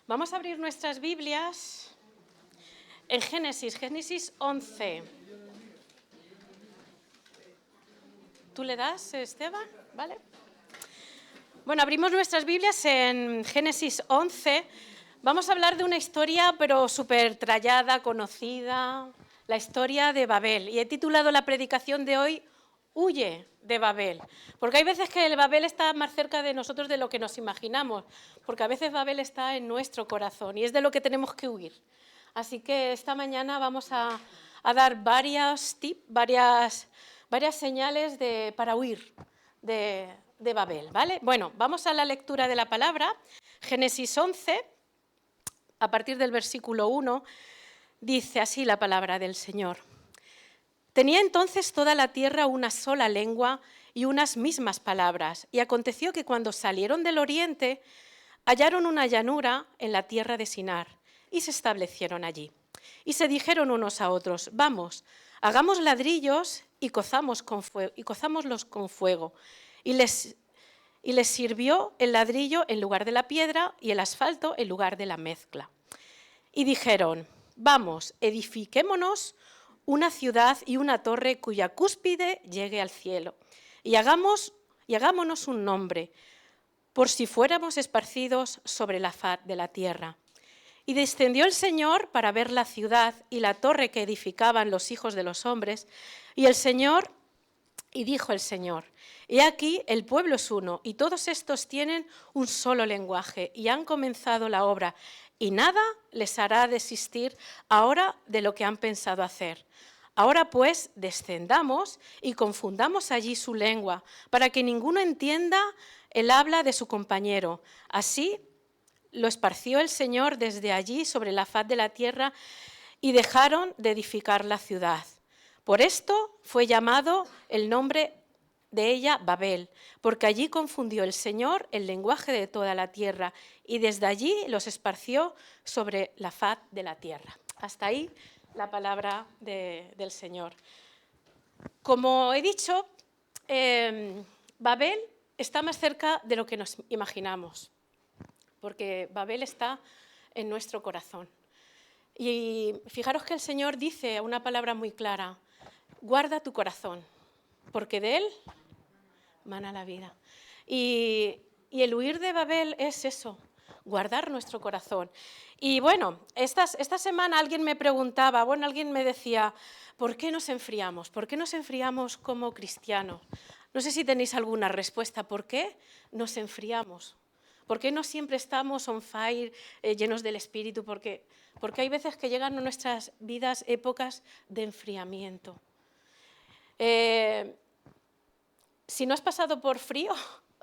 Vamos a abrir nuestras Biblias en Génesis 11. ¿Tú le das, Esteban? ¿Vale? Bueno, abrimos nuestras Biblias en Génesis 11. Vamos a hablar de una historia, pero súper trallada, conocida, la historia de Babel. Y he titulado la predicación de hoy, Huye de Babel. Porque hay veces que el Babel está más cerca de nosotros de lo que nos imaginamos, porque a veces Babel está en nuestro corazón y es de lo que tenemos que huir. Así que esta mañana vamos a dar varios tips, varias señales para huir de Babel, ¿vale? Bueno, vamos a la lectura de la palabra. Génesis 11, a partir del versículo 1, dice así la palabra del Señor. Tenía entonces toda la tierra una sola lengua y unas mismas palabras, y aconteció que cuando salieron del oriente, hallaron una llanura en la tierra de Sinar, y se establecieron allí. Y se dijeron unos a otros, vamos, hagamos ladrillos y cozámoslos con fuego. Y les sirvió el ladrillo en lugar de la piedra y el asfalto en lugar de la mezcla. Y dijeron, vamos, edifiquémonos una ciudad y una torre cuya cúspide llegue al cielo, y hagámonos un nombre, por si fuéramos esparcidos sobre la faz de la tierra. Y descendió el Señor para ver la ciudad y la torre que edificaban los hijos de los hombres, y dijo el Señor, he aquí el pueblo es uno, y todos estos tienen un solo lenguaje, y han comenzado la obra, y nada les hará desistir ahora de lo que han pensado hacer. Ahora pues descendamos y confundamos allí su lengua, para que ninguno entienda el habla de su compañero. Así lo esparció el Señor desde allí sobre la faz de la tierra, y dejaron de edificar la ciudad. Por esto fue llamado el nombre de ella Babel, porque allí confundió el Señor el lenguaje de toda la tierra, y desde allí los esparció sobre la faz de la tierra. Hasta ahí la palabra del Señor. Como he dicho, Babel está más cerca de lo que nos imaginamos, porque Babel está en nuestro corazón. Y fijaros que el Señor dice una palabra muy clara, guarda tu corazón, porque de él mana la vida. Y el huir de Babel es eso, guardar nuestro corazón. Y bueno, esta semana alguien me preguntaba, alguien me decía, ¿por qué nos enfriamos? ¿Por qué nos enfriamos como cristianos? No sé si tenéis alguna respuesta. ¿Por qué nos enfriamos? ¿Por qué no siempre estamos on fire, llenos del Espíritu? Porque hay veces que llegan a nuestras vidas épocas de enfriamiento. Si no has pasado por frío,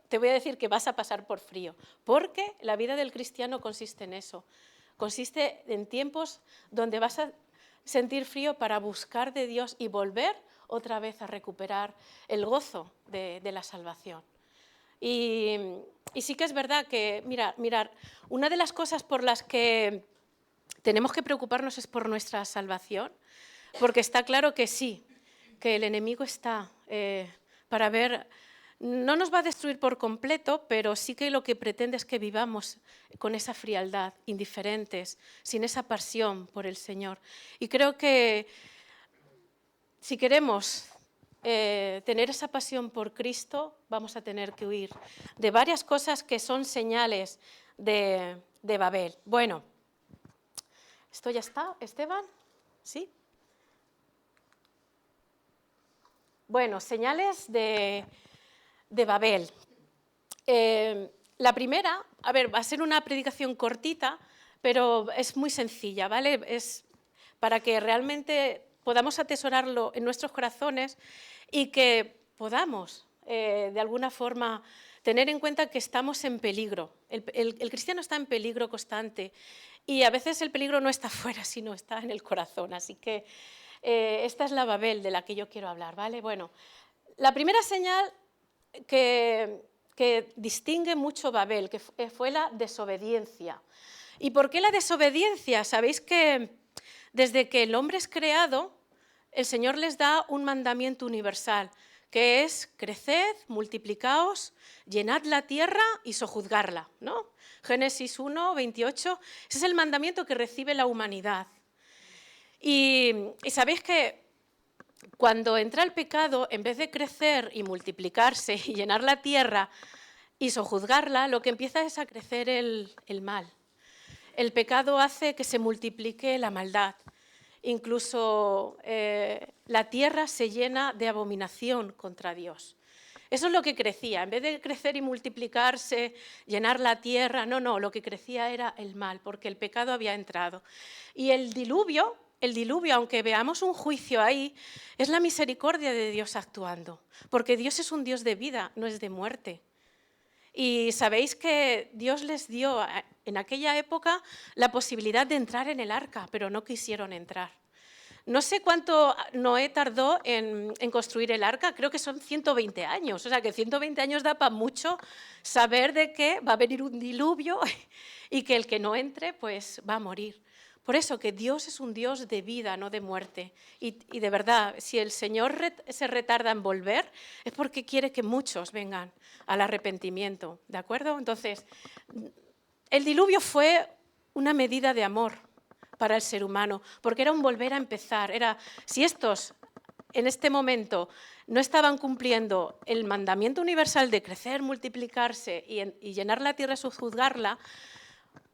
te voy a decir que vas a pasar por frío, porque la vida del cristiano consiste en eso. Consiste en tiempos donde vas a sentir frío para buscar de Dios y volver otra vez a recuperar el gozo de la salvación. Y sí que es verdad que, mirar, una de las cosas por las que tenemos que preocuparnos es por nuestra salvación, porque está claro que sí, que el enemigo está para ver, no nos va a destruir por completo, pero sí que lo que pretende es que vivamos con esa frialdad, indiferentes, sin esa pasión por el Señor. Y creo que si queremos tener esa pasión por Cristo, vamos a tener que huir de varias cosas que son señales de Babel. Bueno, ¿esto ya está, Esteban? ¿Sí? Bueno, señales de Babel. La primera, va a ser una predicación cortita, pero es muy sencilla, ¿vale? Es para que realmente podamos atesorarlo en nuestros corazones y que podamos, de alguna forma, tener en cuenta que estamos en peligro. El cristiano está en peligro constante y a veces el peligro no está fuera, sino está en el corazón. Así que esta es la Babel de la que yo quiero hablar, ¿vale? Bueno, la primera señal que distingue mucho Babel, que fue la desobediencia. ¿Y por qué la desobediencia? Sabéis que desde que el hombre es creado, el Señor les da un mandamiento universal, que es creced, multiplicaos, llenad la tierra y sojuzgarla, ¿no? Génesis 1, 28, ese es el mandamiento que recibe la humanidad. Y sabéis que cuando entra el pecado, en vez de crecer y multiplicarse y llenar la tierra y sojuzgarla, lo que empieza es a crecer el mal. El pecado hace que se multiplique la maldad. Incluso la tierra se llena de abominación contra Dios. Eso es lo que crecía. En vez de crecer y multiplicarse, llenar la tierra, no, lo que crecía era el mal, porque el pecado había entrado. Y el diluvio, aunque veamos un juicio ahí, es la misericordia de Dios actuando, porque Dios es un Dios de vida, no es de muerte. Y sabéis que Dios les dio en aquella época la posibilidad de entrar en el arca, pero no quisieron entrar. No sé cuánto Noé tardó en construir el arca, creo que son 120 años, o sea que 120 años da para mucho saber de que va a venir un diluvio y que el que no entre pues va a morir. Por eso que Dios es un Dios de vida, no de muerte. Y de verdad, si el Señor se retarda en volver, es porque quiere que muchos vengan al arrepentimiento, ¿de acuerdo? Entonces, el diluvio fue una medida de amor para el ser humano, porque era un volver a empezar. Era, si estos en este momento no estaban cumpliendo el mandamiento universal de crecer, multiplicarse y llenar la tierra y sojuzgarla,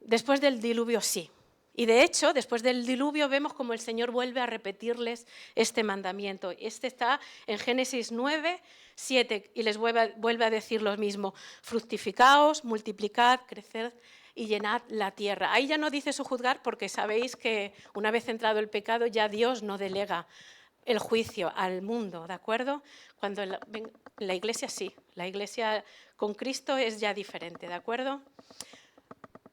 después del diluvio sí. Y de hecho, después del diluvio vemos como el Señor vuelve a repetirles este mandamiento. Este está en Génesis 9, 7 y les vuelve a decir lo mismo. Fructificaos, multiplicad, creced y llenad la tierra. Ahí ya no dice sojuzgar porque sabéis que una vez entrado el pecado ya Dios no delega el juicio al mundo, ¿de acuerdo? Cuando la Iglesia sí, la Iglesia con Cristo es ya diferente, ¿de acuerdo?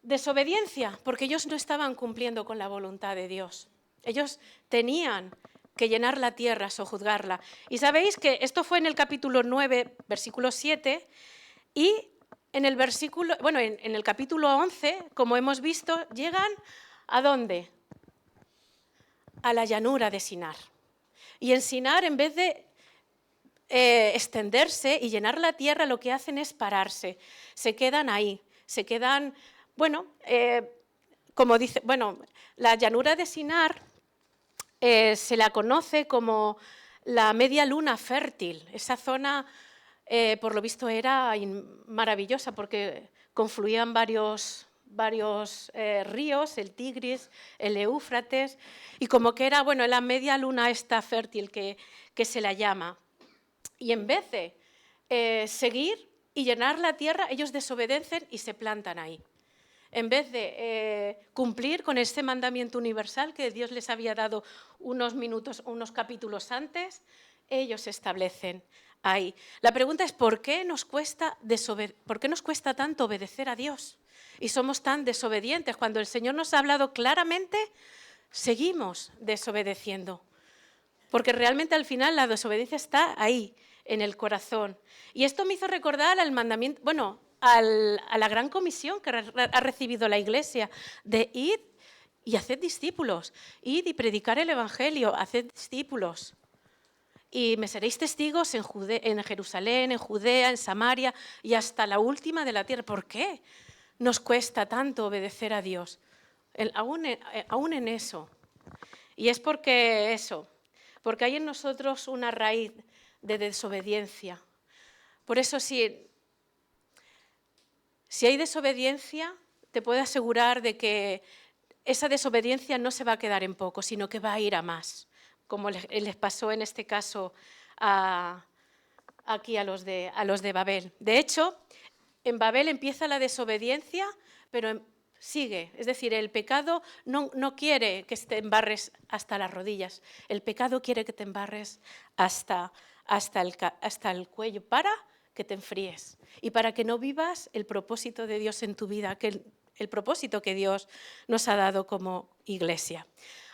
Desobediencia, porque ellos no estaban cumpliendo con la voluntad de Dios. Ellos tenían que llenar la tierra, sojuzgarla. Y sabéis que esto fue en el capítulo 9, versículo 7, y en el capítulo 11, como hemos visto, llegan ¿a dónde? A la llanura de Sinar. Y en Sinar, en vez de extenderse y llenar la tierra, lo que hacen es pararse. Se quedan ahí, se quedan... como dice, la llanura de Sinar se la conoce como la media luna fértil. Esa zona, por lo visto, era maravillosa porque confluían varios ríos, el Tigris, el Éufrates, y como que era, la media luna esta fértil que se la llama. Y en vez de seguir y llenar la tierra, ellos desobedecen y se plantan ahí. En vez de cumplir con este mandamiento universal que Dios les había dado unos capítulos antes, ellos se establecen ahí. La pregunta es, ¿por qué nos cuesta tanto obedecer a Dios? Y somos tan desobedientes. Cuando el Señor nos ha hablado claramente, seguimos desobedeciendo. Porque realmente al final la desobediencia está ahí, en el corazón. Y esto me hizo recordar al mandamiento, a la gran comisión que ha recibido la Iglesia de id y haced discípulos, id y predicar el Evangelio, haced discípulos. Y me seréis testigos en Jerusalén, en Judea, en Samaria y hasta la última de la tierra. ¿Por qué nos cuesta tanto obedecer a Dios? Aún en eso. Y es porque hay en nosotros una raíz de desobediencia. Por eso si hay desobediencia, te puedo asegurar de que esa desobediencia no se va a quedar en poco, sino que va a ir a más, como les pasó en este caso aquí a los de Babel. De hecho, en Babel empieza la desobediencia, pero sigue. Es decir, el pecado no quiere que te embarres hasta las rodillas. El pecado quiere que te embarres hasta el cuello para que te enfríes y para que no vivas el propósito de Dios en tu vida, el propósito que Dios nos ha dado como Iglesia.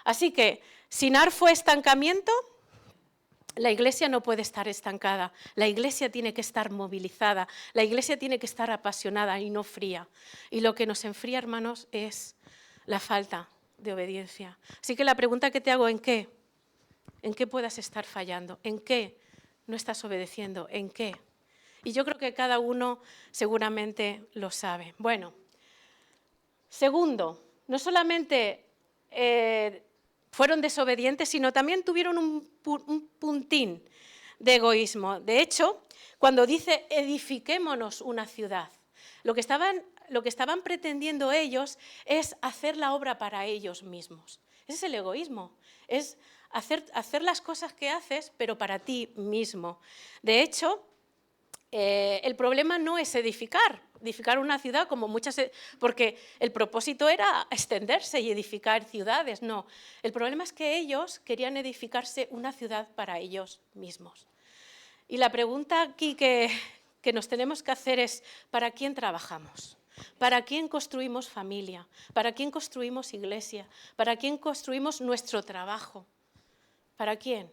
Así que, Sinar fue estancamiento. La Iglesia no puede estar estancada, la Iglesia tiene que estar movilizada, la Iglesia tiene que estar apasionada y no fría. Y lo que nos enfría, hermanos, es la falta de obediencia. Así que la pregunta que te hago, ¿en qué puedas estar fallando? ¿En qué no estás obedeciendo? ¿En qué? Y yo creo que cada uno seguramente lo sabe. Bueno, segundo, no solamente fueron desobedientes, sino también tuvieron un puntín de egoísmo. De hecho, cuando dice edifiquémonos una ciudad, lo que estaban pretendiendo ellos es hacer la obra para ellos mismos. Ese es el egoísmo, es hacer las cosas que haces, pero para ti mismo. De hecho, el problema no es edificar una ciudad como muchas, porque el propósito era extenderse y edificar ciudades, no. El problema es que ellos querían edificarse una ciudad para ellos mismos. Y la pregunta aquí que nos tenemos que hacer es, ¿para quién trabajamos? ¿Para quién construimos familia? ¿Para quién construimos iglesia? ¿Para quién construimos nuestro trabajo? ¿Para quién?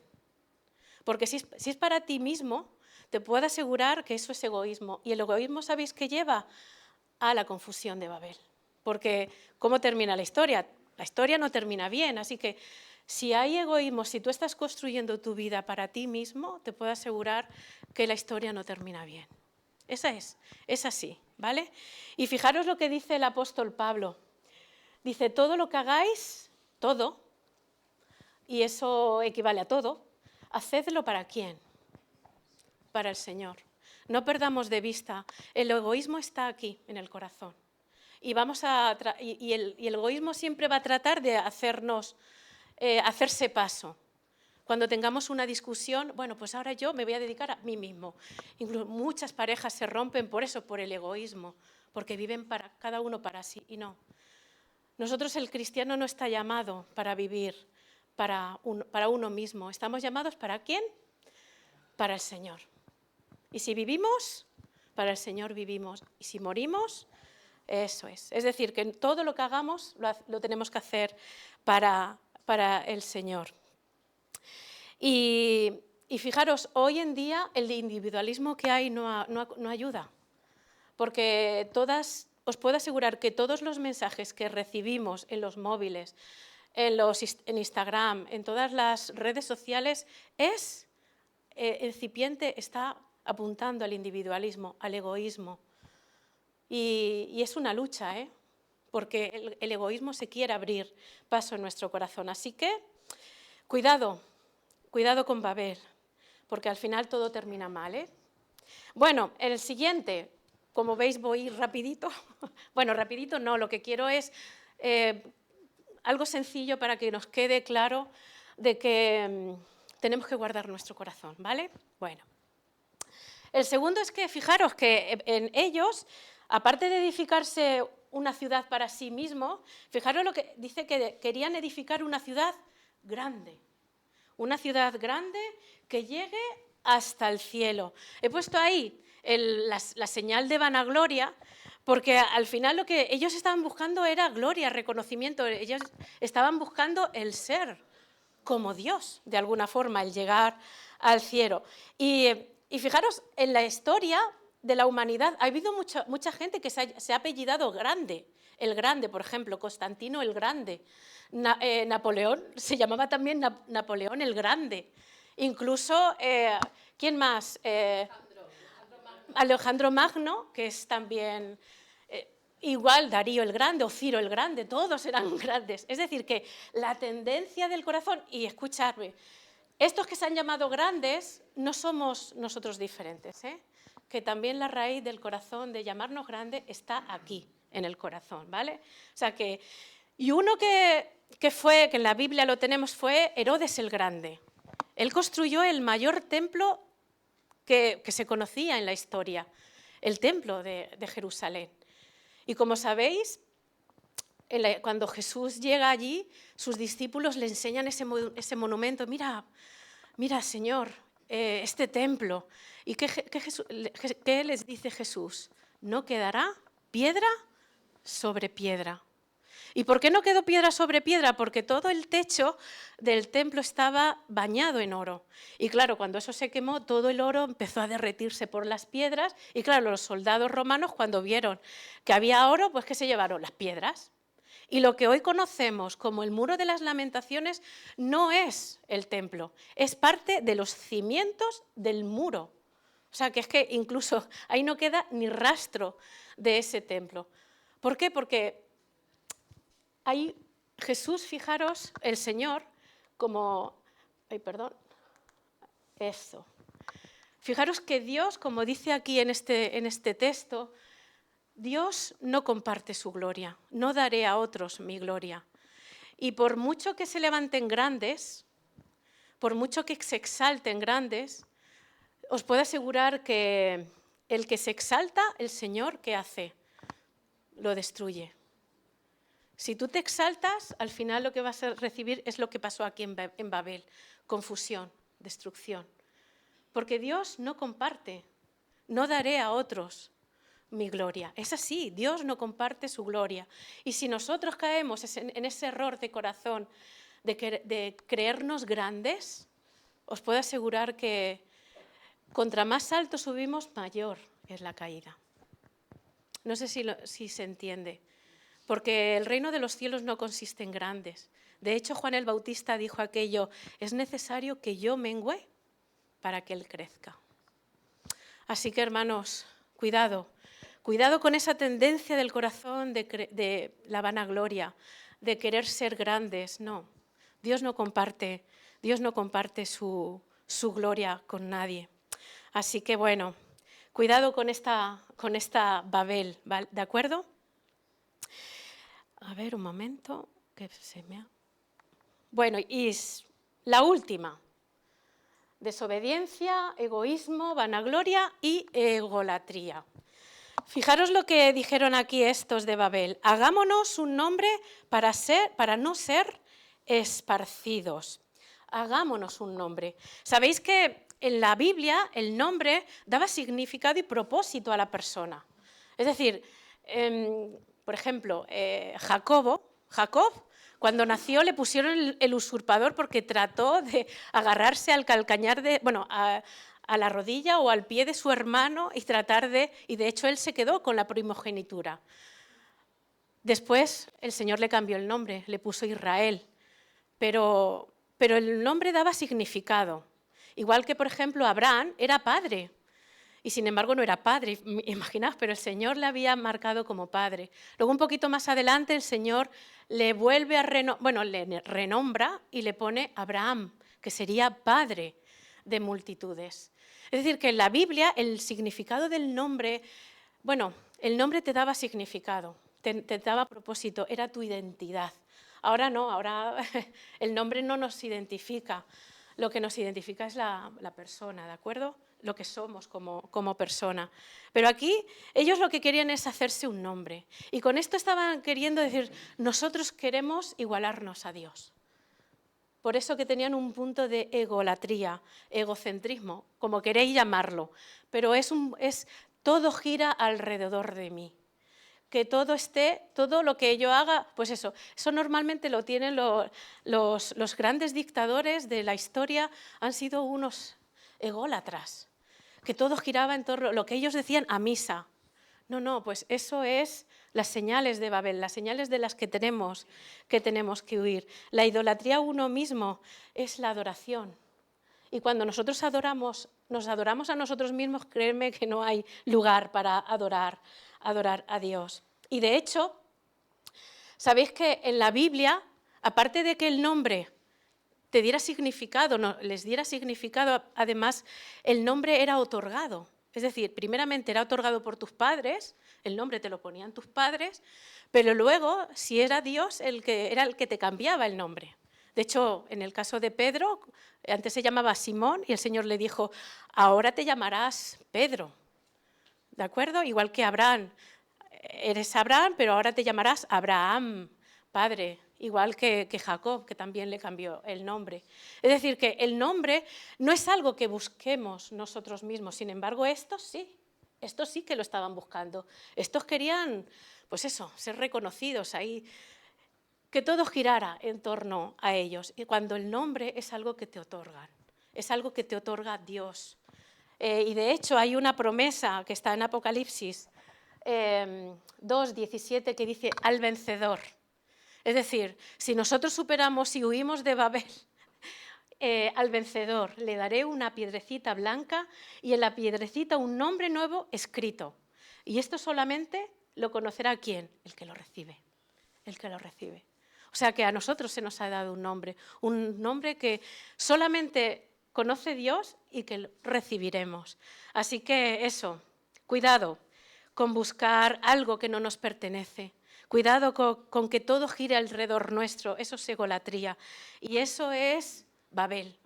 Porque si es para ti mismo, te puedo asegurar que eso es egoísmo. Y el egoísmo, ¿sabéis qué lleva? A la confusión de Babel. Porque, ¿cómo termina la historia? La historia no termina bien, así que si hay egoísmo, si tú estás construyendo tu vida para ti mismo, te puedo asegurar que la historia no termina bien. Es así, ¿vale? Y fijaros lo que dice el apóstol Pablo. Dice, todo lo que hagáis, todo, y eso equivale a todo, hacedlo ¿para quién? Para el Señor. No perdamos de vista, el egoísmo está aquí, en el corazón. Y el egoísmo siempre va a tratar de hacerse paso. Cuando tengamos una discusión, bueno, pues ahora yo me voy a dedicar a mí mismo. Incluso muchas parejas se rompen por eso, por el egoísmo, porque viven cada uno para sí y no. Nosotros, el cristiano, no está llamado para vivir para uno mismo. Estamos llamados ¿para quién? Para el Señor. Y si vivimos, para el Señor vivimos. Y si morimos, eso es. Es decir, que todo lo que hagamos lo tenemos que hacer para el Señor. Y fijaros, hoy en día el individualismo que hay no ayuda. Porque os puedo asegurar que todos los mensajes que recibimos en los móviles, en Instagram, en todas las redes sociales, está apuntando al individualismo, al egoísmo. Y es una lucha, porque el egoísmo se quiere abrir paso en nuestro corazón. Así que, cuidado con Babel, porque al final todo termina mal. Bueno, el siguiente, como veis voy rapidito. Bueno, rapidito no, lo que quiero es algo sencillo para que nos quede claro de que tenemos que guardar nuestro corazón, ¿vale? Bueno. El segundo es que, fijaros que en ellos, aparte de edificarse una ciudad para sí mismo, fijaros lo que dice que querían edificar una ciudad grande. Una ciudad grande que llegue hasta el cielo. He puesto ahí la señal de vanagloria, porque al final lo que ellos estaban buscando era gloria, reconocimiento. Ellos estaban buscando el ser como Dios, de alguna forma, el llegar al cielo. Y fijaros, en la historia de la humanidad ha habido mucha gente que se ha apellidado Grande. El Grande, por ejemplo, Constantino el Grande. Napoleón, se llamaba también Napoleón el Grande. Incluso, ¿quién más? Alejandro Magno, que es también igual Darío el Grande o Ciro el Grande, todos eran grandes. Es decir, que la tendencia del corazón, y escuchadme, estos que se han llamado grandes no somos nosotros diferentes, que también la raíz del corazón de llamarnos grande está aquí, en el corazón, ¿vale? O sea que, y uno que en la Biblia lo tenemos, fue Herodes el Grande. Él construyó el mayor templo que se conocía en la historia, el templo de Jerusalén. Y como sabéis, cuando Jesús llega allí, sus discípulos le enseñan ese monumento. Mira, Señor, este templo. ¿Y qué les dice Jesús? No quedará piedra sobre piedra. ¿Y por qué no quedó piedra sobre piedra? Porque todo el techo del templo estaba bañado en oro. Y claro, cuando eso se quemó, todo el oro empezó a derretirse por las piedras. Y claro, los soldados romanos, cuando vieron que había oro, pues ¿qué se llevaron? Las piedras. Y lo que hoy conocemos como el Muro de las Lamentaciones no es el templo, es parte de los cimientos del muro. O sea, que es que incluso ahí no queda ni rastro de ese templo. ¿Por qué? Porque ahí Jesús, fijaros, el Señor, como... Ay, perdón. Eso. Fijaros que Dios, como dice aquí en este texto, Dios no comparte su gloria, no daré a otros mi gloria. Y por mucho que se levanten grandes, por mucho que se exalten grandes, os puedo asegurar que el que se exalta, el Señor, ¿qué hace? Lo destruye. Si tú te exaltas, al final lo que vas a recibir es lo que pasó aquí en Babel, confusión, destrucción. Porque Dios no comparte, no daré a otros mi gloria. Es así, Dios no comparte su gloria. Y si nosotros caemos en ese error de corazón de creernos grandes, os puedo asegurar que contra más alto subimos, mayor es la caída. No sé si se entiende, porque el reino de los cielos no consiste en grandes. De hecho, Juan el Bautista dijo aquello, es necesario que yo mengüe para que Él crezca. Así que, hermanos, cuidado con esa tendencia del corazón de la vanagloria, de querer ser grandes. No, Dios no comparte su gloria con nadie. Así que, bueno, cuidado con esta Babel, ¿vale? ¿De acuerdo? A ver, un momento, que se me ha... Bueno, y la última. Desobediencia, egoísmo, vanagloria y egolatría. Fijaros lo que dijeron aquí estos de Babel. Hagámonos un nombre para no ser esparcidos. Hagámonos un nombre. Sabéis que en la Biblia el nombre daba significado y propósito a la persona. Es decir, por ejemplo, Jacob, cuando nació le pusieron el usurpador porque trató de agarrarse al calcañar a la rodilla o al pie de su hermano y y de hecho él se quedó con la primogenitura. Después el Señor le cambió el nombre, le puso Israel, pero el nombre daba significado. Igual que, por ejemplo, Abraham era padre. Y sin embargo no era padre, imaginaos, pero el Señor le había marcado como padre. Luego un poquito más adelante el Señor le vuelve le renombra y le pone Abraham, que sería padre de multitudes. Es decir, que en la Biblia el significado del nombre, el nombre te daba significado, te daba propósito, era tu identidad. Ahora no, ahora el nombre no nos identifica, lo que nos identifica es la persona, ¿de acuerdo? Lo que somos como persona. Pero aquí ellos lo que querían es hacerse un nombre. Y con esto estaban queriendo decir, nosotros queremos igualarnos a Dios. Por eso que tenían un punto de egolatría, egocentrismo, como queréis llamarlo. Pero todo gira alrededor de mí. Que todo lo que yo haga, pues eso normalmente lo tienen los grandes dictadores de la historia, han sido unos ególatras. Que todo giraba en torno a lo que ellos decían a misa. No, pues eso es las señales de Babel, las señales de las que tenemos que huir. La idolatría a uno mismo es la adoración. Y cuando nosotros nos adoramos a nosotros mismos, créeme que no hay lugar para adorar a Dios. Y de hecho, sabéis que en la Biblia, aparte de que el nombre te diera significado, les diera significado, además el nombre era otorgado. Es decir, primeramente era otorgado por tus padres, el nombre te lo ponían tus padres, pero luego, si era Dios, era el que te cambiaba el nombre. De hecho, en el caso de Pedro, antes se llamaba Simón y el Señor le dijo, ahora te llamarás Pedro, ¿de acuerdo? Igual que Abraham, eres Abraham, pero ahora te llamarás Abraham, padre. Igual que Jacob, que también le cambió el nombre. Es decir, que el nombre no es algo que busquemos nosotros mismos, sin embargo, estos sí que lo estaban buscando. Estos querían, pues eso, ser reconocidos ahí, que todo girara en torno a ellos. Y cuando el nombre es algo que te otorgan, es algo que te otorga Dios. Y de hecho hay una promesa que está en Apocalipsis 2:17 que dice, al vencedor. Es decir, si nosotros superamos y huimos de Babel, al vencedor le daré una piedrecita blanca y en la piedrecita un nombre nuevo escrito. Y esto solamente lo conocerá ¿quién? El que lo recibe. El que lo recibe. O sea que a nosotros se nos ha dado un nombre que solamente conoce Dios y que recibiremos. Así que eso, cuidado con buscar algo que no nos pertenece. Cuidado con que todo gire alrededor nuestro, eso es egolatría. Y eso es Babel.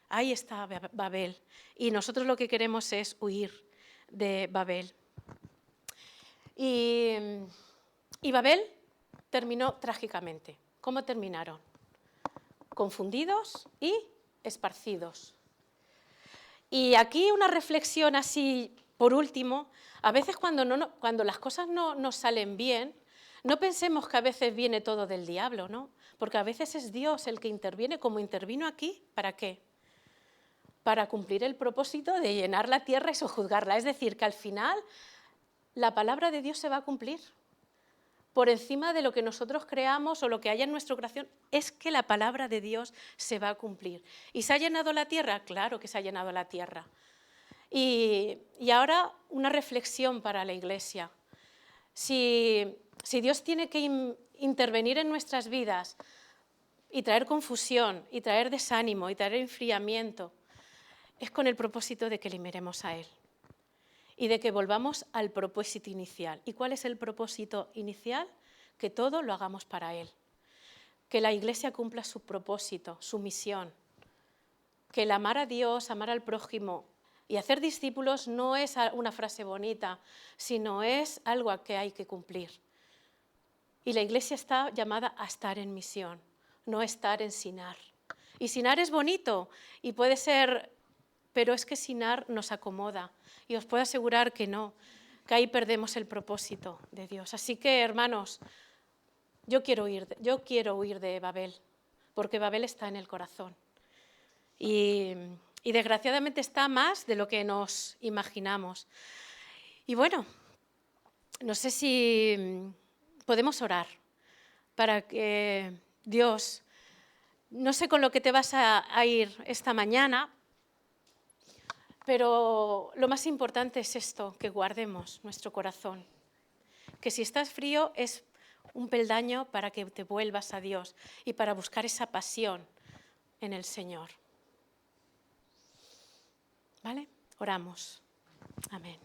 Ahí está Babel. Y nosotros lo que queremos es huir de Babel. Y Babel terminó trágicamente. ¿Cómo terminaron? Confundidos y esparcidos. Y aquí una reflexión así, por último, a veces cuando las cosas no nos salen bien, no pensemos que a veces viene todo del diablo, ¿no? Porque a veces es Dios el que interviene, como intervino aquí, ¿para qué? Para cumplir el propósito de llenar la tierra y sojuzgarla. Es decir, que al final la palabra de Dios se va a cumplir. Por encima de lo que nosotros creamos o lo que haya en nuestro corazón, es que la palabra de Dios se va a cumplir. ¿Y se ha llenado la tierra? Claro que se ha llenado la tierra. Y ahora una reflexión para la Iglesia. Si Dios tiene que intervenir en nuestras vidas y traer confusión, y traer desánimo, y traer enfriamiento, es con el propósito de que le miremos a Él y de que volvamos al propósito inicial. ¿Y cuál es el propósito inicial? Que todo lo hagamos para Él. Que la Iglesia cumpla su propósito, su misión. Que el amar a Dios, amar al prójimo y hacer discípulos no es una frase bonita, sino es algo que hay que cumplir. Y la Iglesia está llamada a estar en misión, no estar en sinar. Y sinar es bonito y puede ser, pero es que sinar nos acomoda. Y os puedo asegurar que no, que ahí perdemos el propósito de Dios. Así que, hermanos, yo quiero huir de Babel, porque Babel está en el corazón. Y desgraciadamente está más de lo que nos imaginamos. Y bueno, no sé si podemos orar para que Dios, no sé con lo que te vas a ir esta mañana, pero lo más importante es esto, que guardemos nuestro corazón. Que si estás frío es un peldaño para que te vuelvas a Dios y para buscar esa pasión en el Señor. ¿Vale? Oramos. Amén.